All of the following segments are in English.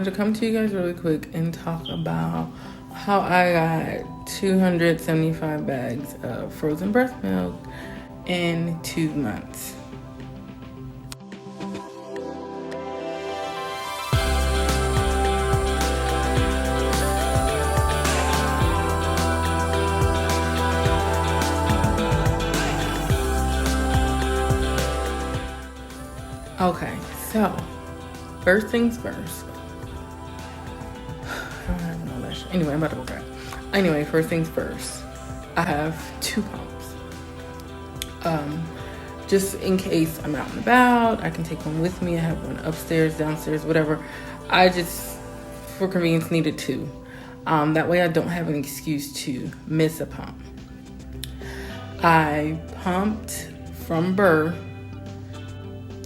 To come to you guys really quick and talk about how I got 275 bags of frozen breast milk in 2 months. Okay, so first things first. I don't have no lash. Anyway, I'm about to go grab. Anyway, first things first. I have 2 pumps. Just in case I'm out and about, I can take one with me. I have one upstairs, downstairs, whatever. I just, for convenience, needed 2. That way I don't have an excuse to miss a pump. I pumped from birth.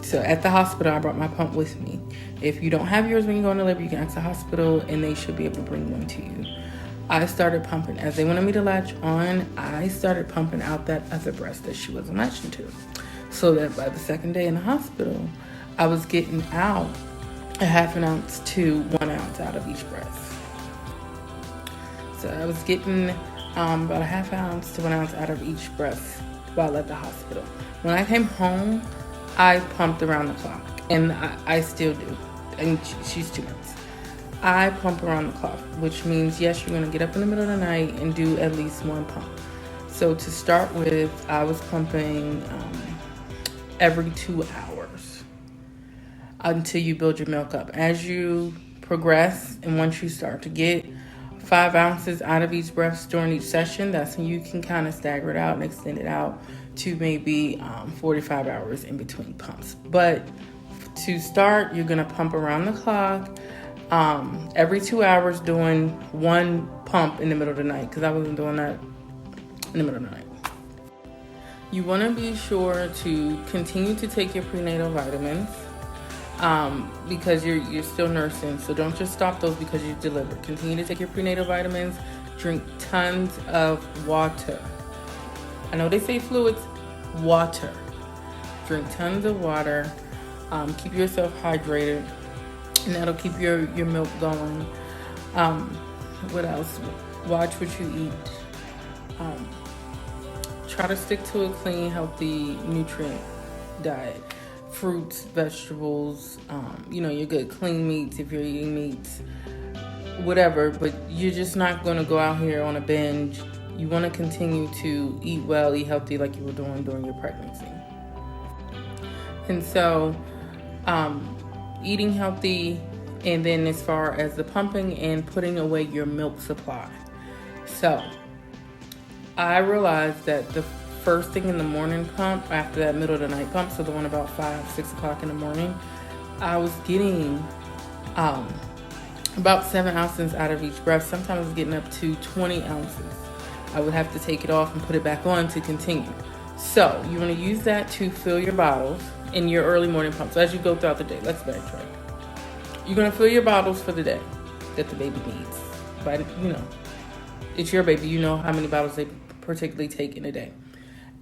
So at the hospital, I brought my pump with me. If you don't have yours when you go in the labor, you can ask the hospital and they should be able to bring one to you. I started pumping. As they wanted me to latch on, I started pumping out that other breast that she wasn't latching to. So that by the second day in the hospital, I was getting out a half an ounce to 1 ounce out of each breast. So I was getting about a half ounce to 1 ounce out of each breast while at the hospital. When I came home, I pumped around the clock, and I still do. And she's 2 months. I pump around the clock, which means, yes, you're going to get up in the middle of the night and do at least 1 pump. So to start with, I was pumping every 2 hours until you build your milk up. As you progress, and once you start to get 5 ounces out of each breast during each session, that's when you can kind of stagger it out and extend it out to maybe 45 hours in between pumps. But to start, you're going to pump around the clock every 2 hours, doing 1 pump in the middle of the night, because I wasn't doing that in the middle of the night. You want to be sure to continue to take your prenatal vitamins because you're still nursing, so don't just stop those because you delivered. Continue to take your prenatal vitamins. Drink tons of water. I know they say fluids, water. Drink tons of water. Keep yourself hydrated, and that'll keep your milk going. What else? Watch what you eat. Try to stick to a clean, healthy, nutrient diet. Fruits, vegetables, your good clean meats if you're eating meats, whatever. But you're just not going to go out here on a binge. You want to continue to eat well, eat healthy like you were doing during your pregnancy. And so, eating healthy, and then as far as the pumping and putting away your milk supply. So, I realized that the first thing in the morning pump, after that middle of the night pump, so the one about 5, 6 o'clock in the morning, I was getting about 7 ounces out of each breast. Sometimes I was getting up to 20 ounces. I would have to take it off and put it back on to continue. So you want to use that to fill your bottles in your early morning pump. So as you go throughout the day, let's backtrack. You're going to fill your bottles for the day that the baby needs. But, it's your baby. You know how many bottles they particularly take in a day.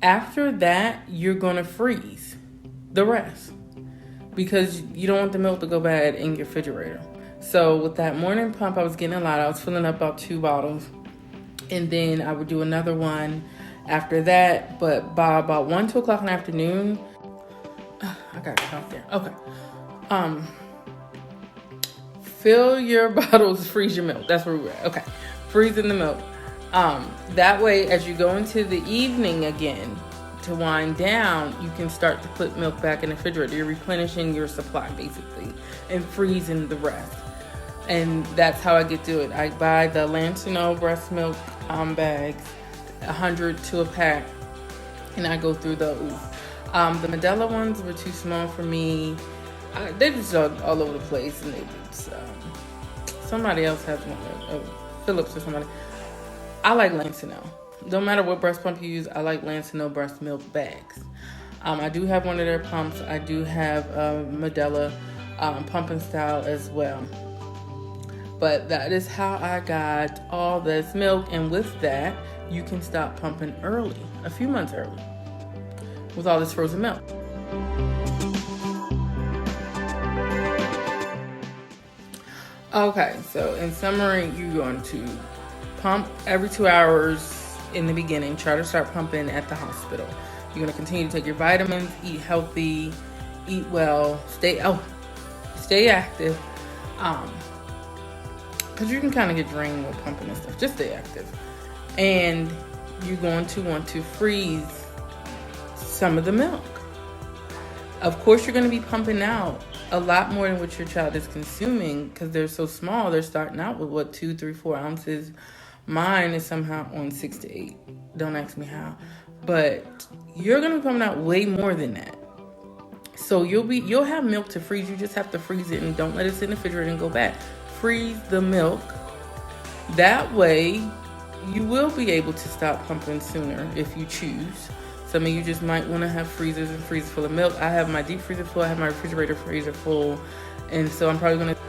After that, you're going to freeze the rest because you don't want the milk to go bad in your refrigerator. So with that morning pump, I was getting a lot. I was filling up about 2 bottles. And then I would do another one after that. But by about 1, 2 o'clock in the afternoon, I got it out there. Okay. Fill your bottles, freeze your milk. That's where we're at. Okay. Freezing the milk. That way, as you go into the evening again to wind down, you can start to put milk back in the refrigerator. You're replenishing your supply, basically, and freezing the rest. And that's how I get to it. I buy the Breastmilk bags, 100 to a pack, and I go through those. The Medela ones were too small for me. They're just all over the place, and somebody else has one, Phillips or somebody. I like Lancino. Don't matter what breast pump you use, I like Lancino breast milk bags. I do have one of their pumps. I do have Medela pumping style as well. But that is how I got all this milk. And with that, you can stop pumping early, a few months early, with all this frozen milk. Okay, so in summary, you're going to pump every 2 hours in the beginning. Try to start pumping at the hospital. You're going to continue to take your vitamins, eat healthy, eat well, stay active. Because you can kind of get drained with pumping and stuff. Just stay active. And you're going to want to freeze some of the milk. Of course, you're going to be pumping out a lot more than what your child is consuming because they're so small. They're starting out with 2, 3, 4 ounces. Mine is somehow on 6 to 8. Don't ask me how. But you're going to be pumping out way more than that. So you'll have milk to freeze. You just have to freeze it and don't let it sit in the refrigerator and go bad. Freeze the milk. That way, you will be able to stop pumping sooner if you choose. Some of you just might want to have freezers and freezers full of milk. I have my deep freezer full. I have my refrigerator freezer full. And so I'm probably going to